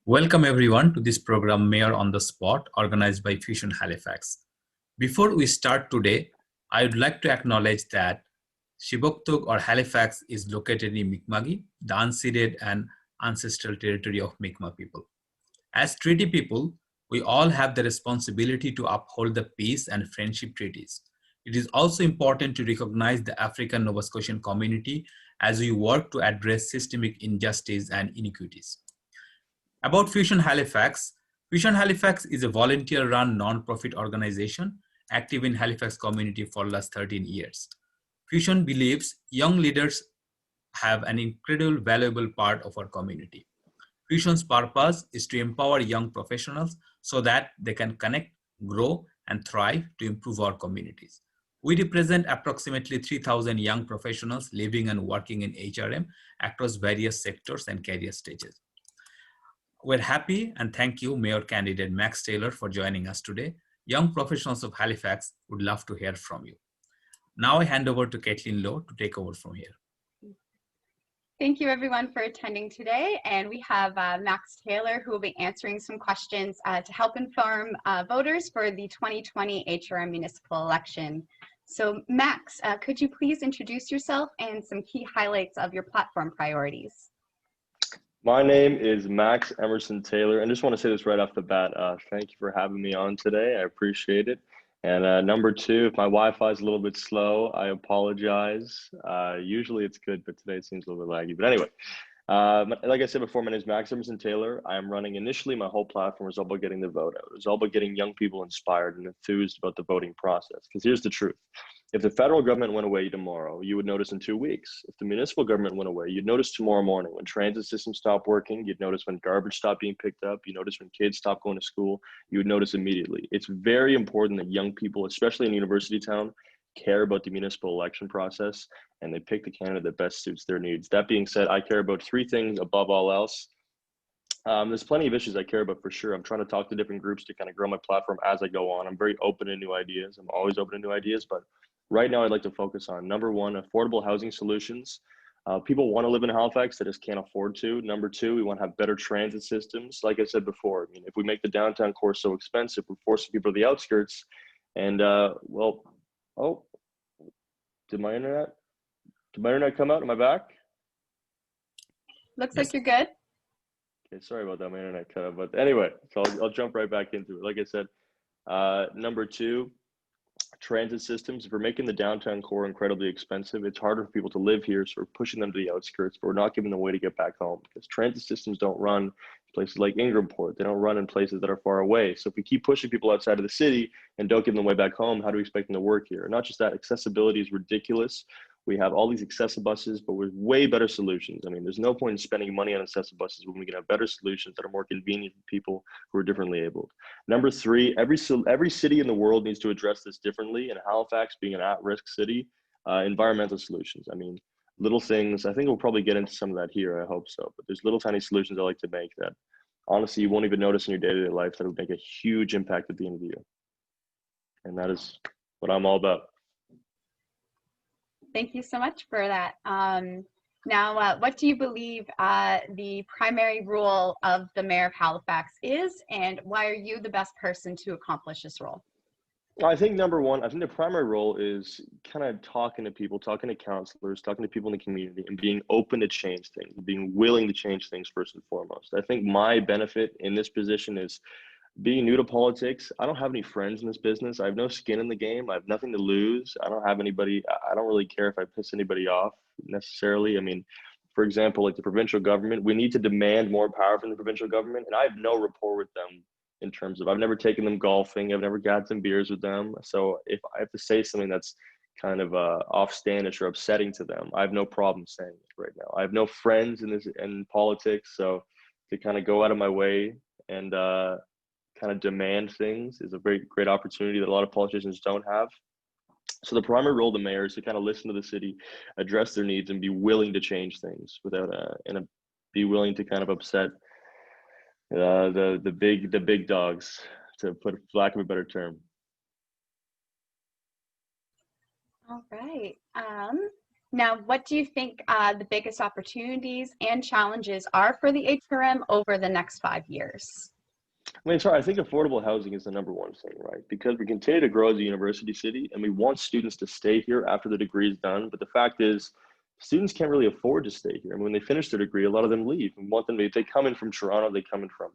Welcome everyone to this program Mayor on the Spot organized by Fusion Halifax. Before we start today, I would like to acknowledge that Shiboktuk or Halifax is located in Mi'kma'ki, the unceded and ancestral territory of Mi'kmaq people. As treaty people, we all have the responsibility to uphold the peace and friendship treaties. It is also important to recognize the African Nova Scotian community as we work to address systemic injustice and inequities. About Fusion Halifax is a volunteer-run non-profit organization active in Halifax community for the last 13 years. Fusion believes young leaders have an incredible valuable part of our community. Fusion's purpose is to empower young professionals so that they can connect, grow, and thrive to improve our communities. We represent approximately 3,000 young professionals living and working in HRM across various sectors and career stages. We're happy and thank you, Mayor candidate Max Taylor, for joining us today. Young professionals of Halifax would love to hear from you. Now I hand over to Caitlin Lowe to take over from here. Thank you everyone for attending today. And we have Max Taylor who will be answering some questions to help inform voters for the 2020 HRM municipal election. So Max, could you please introduce yourself and some key highlights of your platform priorities? My name is Max Emerson Taylor, and just want to say this right off the bat. Thank you for having me on today. I appreciate it. And number two, if my Wi-Fi is a little bit slow, I apologize. Usually it's good, but today it seems a little bit laggy. But anyway, like I said before, my name is Max Emerson Taylor. I am running initially, my whole platform was all about getting the vote out. It was all about getting young people inspired and enthused about the voting process. Because here's the truth. If the federal government went away tomorrow, you would notice in 2 weeks. If the municipal government went away, you'd notice tomorrow morning. When transit systems stopped working, you'd notice when garbage stopped being picked up, you notice when kids stopped going to school, you would notice immediately. It's very important that young people, especially in university town, care about the municipal election process and they pick the candidate that best suits their needs. That being said, I care about 3 things above all else. There's plenty of issues I care about for sure. I'm trying to talk to different groups to kind of grow my platform as I go on. I'm very open to new ideas. I'm always open to new ideas, but right now I'd like to focus on number 1, affordable housing solutions. People want to live in Halifax, they just can't afford to. Number 2, we want to have better transit systems. Like I said before, I mean, if we make the downtown core so expensive, we're forcing people to the outskirts. And well, oh, did my internet come out? Am I back? Looks like you're good. Okay, sorry about that, my internet cut out. But anyway, so I'll jump right back into it. Like I said, number 2, transit systems. If we're making the downtown core incredibly expensive, it's harder for people to live here, so we're pushing them to the outskirts, but we're not giving them a way to get back home because transit systems don't run in places like Ingrampoort. They don't run in places that are far away. So if we keep pushing people outside of the city and don't give them a way back home, how do we expect them to work here? Not just that, accessibility is ridiculous. We have all these accessible buses, but with way better solutions. I mean, there's no point in spending money on accessible buses when we can have better solutions that are more convenient for people who are differently abled. Number 3, every city in the world needs to address this differently. And Halifax, being an at-risk city, environmental solutions. I mean, little things. I think we'll probably get into some of that here. I hope so. But there's little tiny solutions I like to make that, honestly, you won't even notice in your day-to-day life that will make a huge impact at the end of the year. And that is what I'm all about. Thank you so much for that. Now, what do you believe the primary role of the Mayor of Halifax is, and why are you the best person to accomplish this role? I think number 1, I think the primary role is kind of talking to people, talking to counselors, talking to people in the community, and being open to change things, being willing to change things first and foremost. I think my benefit in this position is being new to politics. I don't have any friends in this business. I have no skin in the game. I have nothing to lose. I don't have anybody. I don't really care if I piss anybody off necessarily. I mean, for example, like the provincial government, we need to demand more power from the provincial government. And I have no rapport with them in terms of, I've never taken them golfing. I've never got some beers with them. So if I have to say something that's kind of offstandish or upsetting to them, I have no problem saying it right now. I have no friends in politics. So to kind of go out of my way and kind of demand things is a very great opportunity that a lot of politicians don't have. So the primary role of the mayor is to kind of listen to the city, address their needs, and be willing to change things without be willing to kind of upset the big dogs, to put lack of a better term. All right. Now, what do you think the biggest opportunities and challenges are for the HRM over the next 5 years? I mean, sorry, I think affordable housing is the number one thing, right? Because we continue to grow as a university city and we want students to stay here after the degree is done. But the fact is, students can't really afford to stay here. And when they finish their degree, a lot of them leave. We want them to, they come in from Toronto, they come in from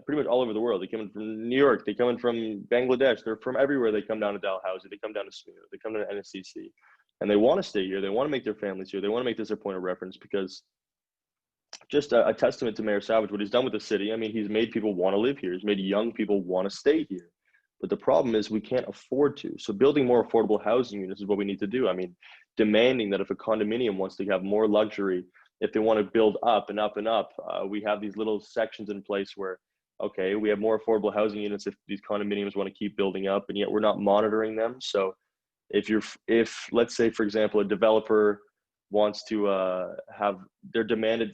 pretty much all over the world. They come in from New York, they come in from Bangladesh, they're from everywhere. They come down to Dalhousie, they come down to Smear, they come to NSCC, and they want to stay here. They want to make their families here. They want to make this a point of reference because just a testament to Mayor Savage, what he's done with the city. I mean, he's made people want to live here. He's made young people want to stay here. But the problem is we can't afford to. So building more affordable housing units is what we need to do. I mean, demanding that if a condominium wants to have more luxury, if they want to build up and up and up, we have these little sections in place where, okay, we have more affordable housing units if these condominiums want to keep building up, and yet we're not monitoring them. So if let's say, for example, a developer wants to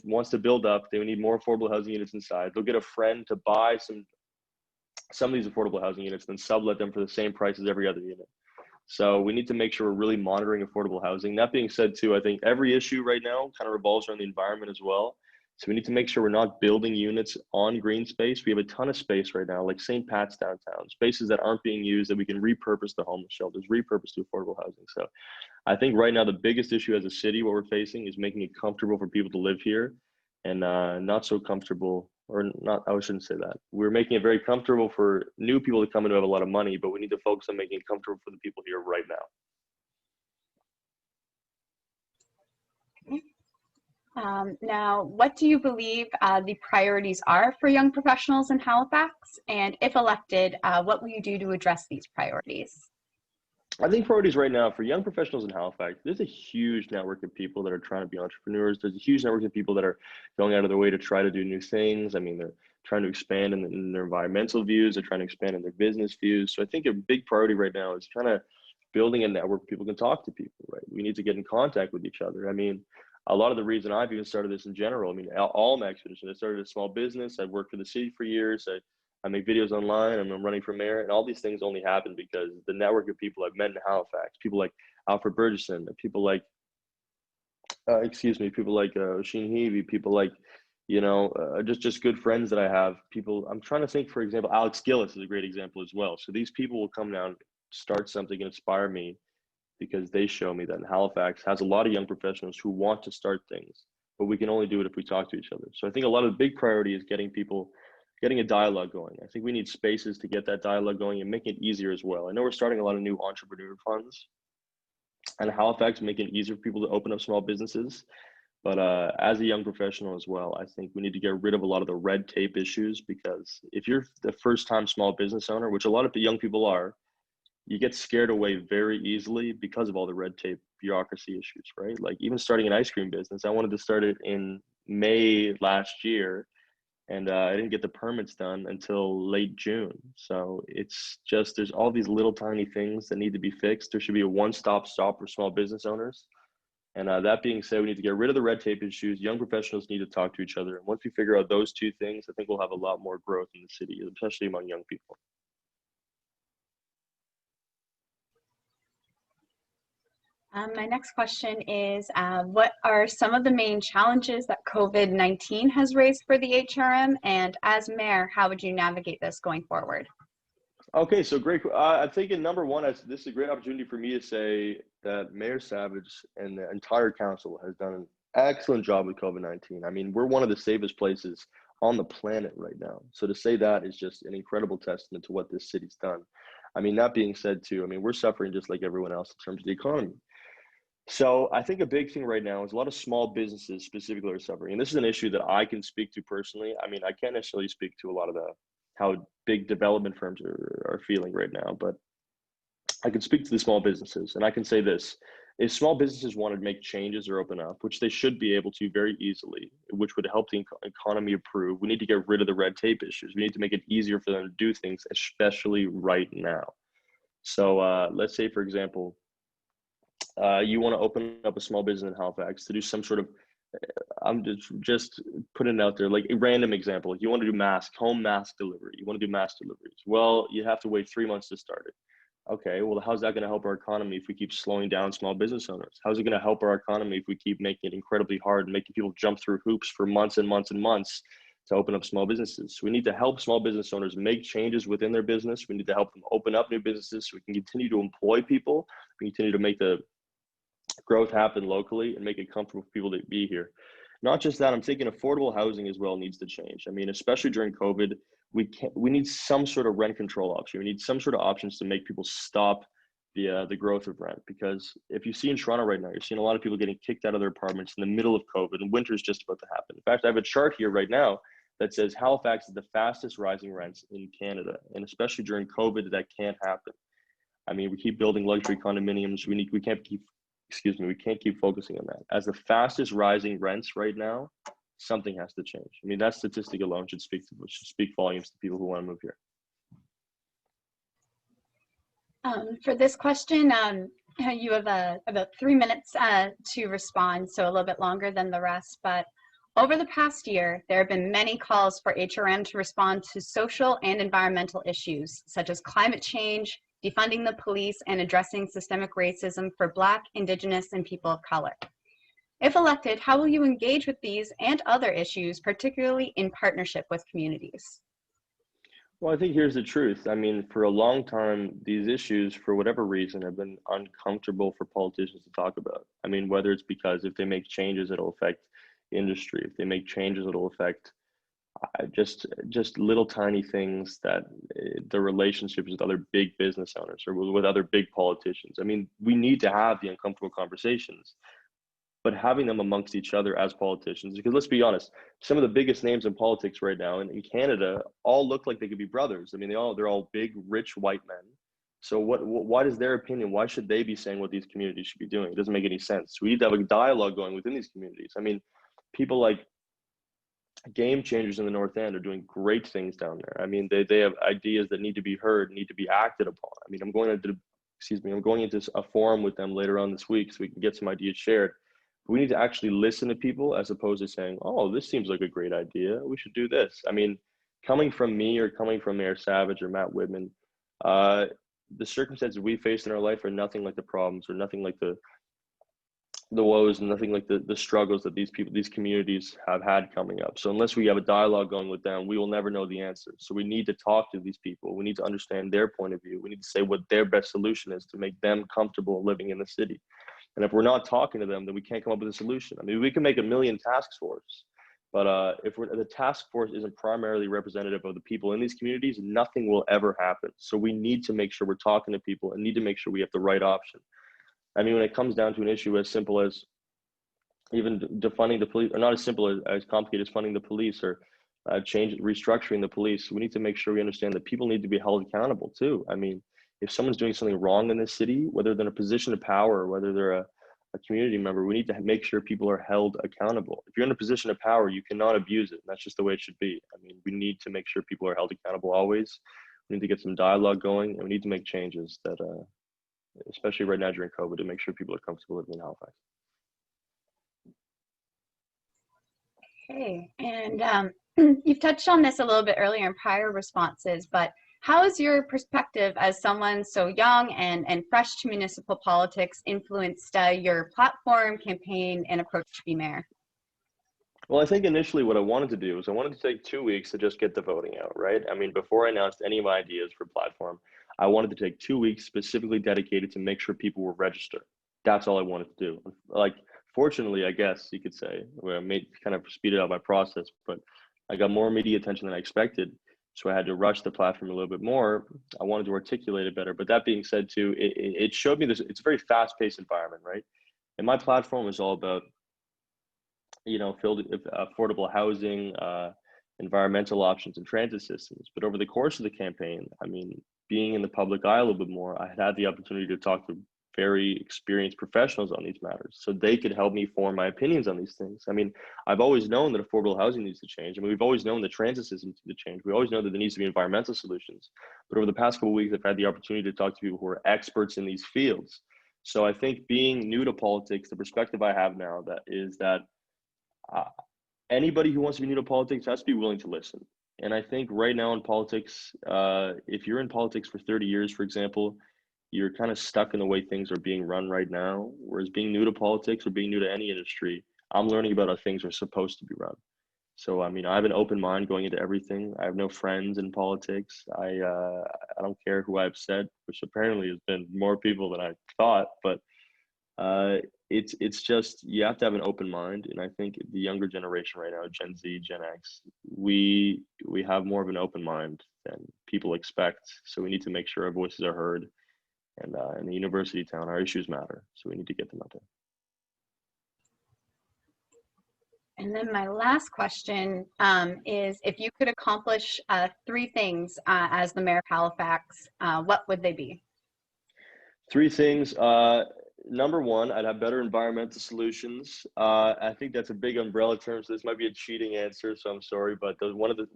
wants to build up, they need more affordable housing units inside. They'll get a friend to buy some of these affordable housing units, then sublet them for the same price as every other unit. So we need to make sure we're really monitoring affordable housing. That being said too, I think every issue right now kind of revolves around the environment as well. So we need to make sure we're not building units on green space. We have a ton of space right now, like St. Pat's downtown, spaces that aren't being used that we can repurpose to homeless shelters, repurpose to affordable housing. So I think right now the biggest issue as a city, what we're facing is making it comfortable for people to live here, and not so comfortable, or not, I shouldn't say that. We're making it very comfortable for new people to come in who have a lot of money, but we need to focus on making it comfortable for the people here right now. Now, what do you believe the priorities are for young professionals in Halifax? And if elected, what will you do to address these priorities? I think priorities right now for young professionals in Halifax, there's a huge network of people that are trying to be entrepreneurs. There's a huge network of people that are going out of their way to try to do new things. I mean, they're trying to expand in their environmental views. They're trying to expand in their business views. So I think a big priority right now is kind of building a network where people can talk to people, right? We need to get in contact with each other. I mean, a lot of the reason I've even started this in general, I mean, all my expeditions, I started a small business. I've worked for the city for years. I make videos online, and I'm running for mayor, and all these things only happen because the network of people I've met in Halifax, people like Alfred Burgesson, people like, people like Oisin Heavey, people like, just good friends that I have. People, I'm trying to think, for example, Alex Gillis is a great example as well. So these people will come down, start something, and inspire me because they show me that in Halifax has a lot of young professionals who want to start things, but we can only do it if we talk to each other. So I think a lot of the big priority is getting a dialogue going. I think we need spaces to get that dialogue going and making it easier as well. I know we're starting a lot of new entrepreneur funds, and Halifax making it easier for people to open up small businesses. But as a young professional as well, I think we need to get rid of a lot of the red tape issues, because if you're the first time small business owner, which a lot of the young people are, you get scared away very easily because of all the red tape bureaucracy issues, right? Like even starting an ice cream business, I wanted to start it in May last year, and I didn't get the permits done until late June. So it's just, there's all these little tiny things that need to be fixed. There should be a one-stop shop for small business owners. And that being said, we need to get rid of the red tape issues. Young professionals need to talk to each other. And once we figure out those two things, I think we'll have a lot more growth in the city, especially among young people. My next question is, what are some of the main challenges that COVID-19 has raised for the HRM? And as mayor, how would you navigate this going forward? Okay, so great. I think in number one, this is a great opportunity for me to say that Mayor Savage and the entire council has done an excellent job with COVID-19. I mean, we're one of the safest places on the planet right now. So to say that is just an incredible testament to what this city's done. I mean, that being said too, I mean, we're suffering just like everyone else in terms of the economy. So I think a big thing right now is a lot of small businesses specifically are suffering. And this is an issue that I can speak to personally. I mean, I can't necessarily speak to a lot of how big development firms are feeling right now, but I can speak to the small businesses. And I can say this, if small businesses want to make changes or open up, which they should be able to very easily, which would help the economy improve, we need to get rid of the red tape issues. We need to make it easier for them to do things, especially right now. So let's say, for example, you want to open up a small business in Halifax to do some sort of, I'm just putting it out there, like a random example. Like you want to do home mask delivery. You want to do mask deliveries. Well, you have to wait 3 months to start it. Okay, well, how's that going to help our economy if we keep slowing down small business owners? How's it going to help our economy if we keep making it incredibly hard and making people jump through hoops for months and months and months to open up small businesses? So we need to help small business owners make changes within their business. We need to help them open up new businesses so we can continue to employ people. We continue to make the growth happen locally and make it comfortable for people to be here. Not just that, I'm thinking affordable housing as well needs to change. I mean, especially during COVID, we need some sort of rent control option. We need some sort of options to make people stop the growth of rent. Because if you see in Toronto right now, you're seeing a lot of people getting kicked out of their apartments in the middle of COVID, and winter is just about to happen. In fact, I have a chart here right now that says Halifax is the fastest rising rents in Canada, and especially during COVID, that can't happen. I mean, we keep building luxury condominiums. We can't keep focusing on that. As the fastest rising rents right now, something has to change. I mean, that statistic alone should speak volumes to people who want to move here. For this question, you have about 3 minutes to respond, so a little bit longer than the rest. But over the past year, there have been many calls for HRM to respond to social and environmental issues, such as climate change, defunding the police, and addressing systemic racism for Black, Indigenous, and people of color. If elected, how will you engage with these and other issues, particularly in partnership with communities? Well, I think here's the truth. I mean, for a long time, these issues, for whatever reason, have been uncomfortable for politicians to talk about. I mean, whether it's because if they make changes, it'll affect industry. If they make changes, it'll affect just little tiny things that the relationships with other big business owners or with other big politicians. I mean, we need to have the uncomfortable conversations, but having them amongst each other as politicians, because let's be honest, some of the biggest names in politics right now in Canada all look like they could be brothers. I mean, they're all big, rich white men. So why does their opinion, why should they be saying what these communities should be doing? It doesn't make any sense. We need to have a dialogue going within these communities. I mean, people like Game Changers in the North End are doing great things down there. I mean, they have ideas that need to be heard, need to be acted upon. I mean, I'm going into a forum with them later on this week so we can get some ideas shared. But we need to actually listen to people as opposed to saying, oh, this seems like a great idea, we should do this. I mean, coming from me or coming from Mayor Savage or Matt Whitman, the circumstances we faced in our life are nothing like the problems or nothing like the woes and nothing like the struggles that these communities have had coming up. So unless we have a dialogue going with them, we will never know the answer. So we need to talk to these people. We need to understand their point of view. We need to say what their best solution is to make them comfortable living in the city. And if we're not talking to them, then we can't come up with a solution. I mean, we can make a million task forces, but if the task force isn't primarily representative of the people in these communities, nothing will ever happen. So we need to make sure we're talking to people and need to make sure we have the right option. I mean, when it comes down to an issue as simple as even defunding the police, or not as simple as complicated as funding the police or restructuring the police, we need to make sure we understand that people need to be held accountable too. I mean, if someone's doing something wrong in this city, whether they're in a position of power or whether they're a community member, we need to make sure people are held accountable. If you're in a position of power, you cannot abuse it. That's just the way it should be. I mean, we need to make sure people are held accountable always. We need to get some dialogue going, and we need to make changes that especially right now during COVID, to make sure people are comfortable living in Halifax. Okay, and you've touched on this a little bit earlier in prior responses, but how has your perspective as someone so young and fresh to municipal politics influenced your platform, campaign, and approach to be mayor? Well, I think initially what I wanted to do was I wanted to take 2 weeks to just get the voting out, right? I mean, before I announced any of my ideas for platform, I wanted to take 2 weeks specifically dedicated to make sure people were registered. That's all I wanted to do. Like, fortunately, I guess you could say, where I made kind of speeded up my process, but I got more media attention than I expected. So I had to rush the platform a little bit more. I wanted to articulate it better. But that being said, too, it showed me this. It's a very fast-paced environment, right? And my platform is all about, affordable housing, environmental options, and transit systems. But over the course of the campaign, I mean, being in the public eye a little bit more, I had the opportunity to talk to very experienced professionals on these matters so they could help me form my opinions on these things. I mean, I've always known that affordable housing needs to change. I mean, we've always known the transit system needs to change. We always know that there needs to be environmental solutions. But over the past couple of weeks, I've had the opportunity to talk to people who are experts in these fields. So I think being new to politics, the perspective I have now that anybody who wants to be new to politics has to be willing to listen. And I think right now in politics, if you're in politics for 30 years, for example, you're kind of stuck in the way things are being run right now. Whereas being new to politics or being new to any industry, I'm learning about how things are supposed to be run. So I mean, I have an open mind going into everything. I have no friends in politics. I don't care who I upset, which apparently has been more people than I thought. But it's just you have to have an open mind, and I think the younger generation right now, Gen Z, Gen X, we have more of an open mind than people expect. So we need to make sure our voices are heard, and in the university town, our issues matter. So we need to get them out there. And then my last question is, if you could accomplish 3 things as the mayor of Halifax, what would they be? 3 things. Number 1, I'd have better environmental solutions. I think that's a big umbrella term, so this might be a cheating answer, so I'm sorry, but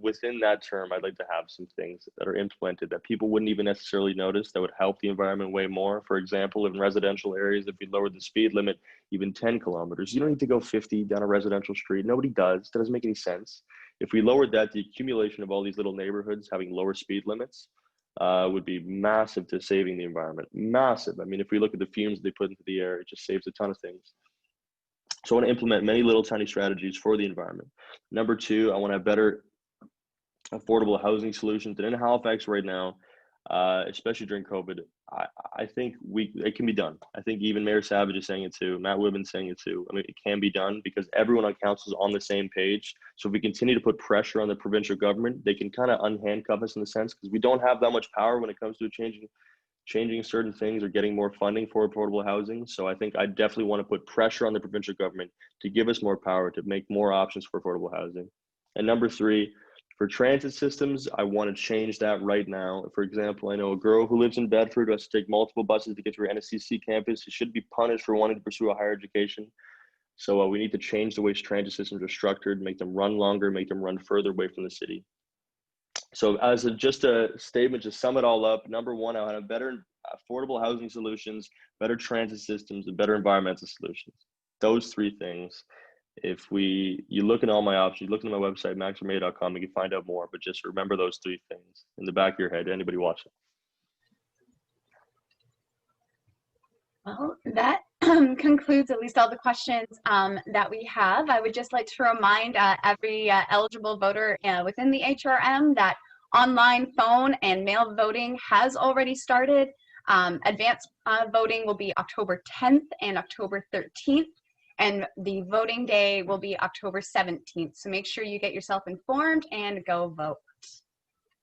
within that term, I'd like to have some things that are implemented that people wouldn't even necessarily notice that would help the environment way more. For example, in residential areas, if we lowered the speed limit even 10 kilometers, you don't need to go 50 down a residential street. Nobody does. That doesn't make any sense. If we lowered that, the accumulation of all these little neighborhoods having lower speed limits would be massive to saving the environment. Massive. I mean, if we look at the fumes they put into the air, it just saves a ton of things. So I want to implement many little tiny strategies for the environment. Number 2, I want to have better affordable housing solutions. And in Halifax right now, especially during COVID, I think it can be done. I think even Mayor Savage is saying it too. Matt Whitman's saying it too. I mean, it can be done because everyone on council is on the same page. So if we continue to put pressure on the provincial government, they can kind of unhandcuff us in a sense because we don't have that much power when it comes to changing certain things or getting more funding for affordable housing. So I think I definitely want to put pressure on the provincial government to give us more power to make more options for affordable housing. And number 3, for transit systems, I want to change that right now. For example, I know a girl who lives in Bedford who has to take multiple buses to get to her NSCC campus. She should be punished for wanting to pursue a higher education. So we need to change the way transit systems are structured, make them run longer, make them run further away from the city. So as just a statement to sum it all up, number 1, I want to have better affordable housing solutions, better transit systems, and better environmental solutions. Those 3 things. If you look at all my options, you look at my website, maxormayo.com, you can find out more, but just remember those 3 things in the back of your head, anybody watching. Well, that concludes at least all the questions that we have. I would just like to remind every eligible voter within the HRM that online, phone, and mail voting has already started. Advanced voting will be October 10th and October 13th. And the voting day will be October 17th. So make sure you get yourself informed and go vote.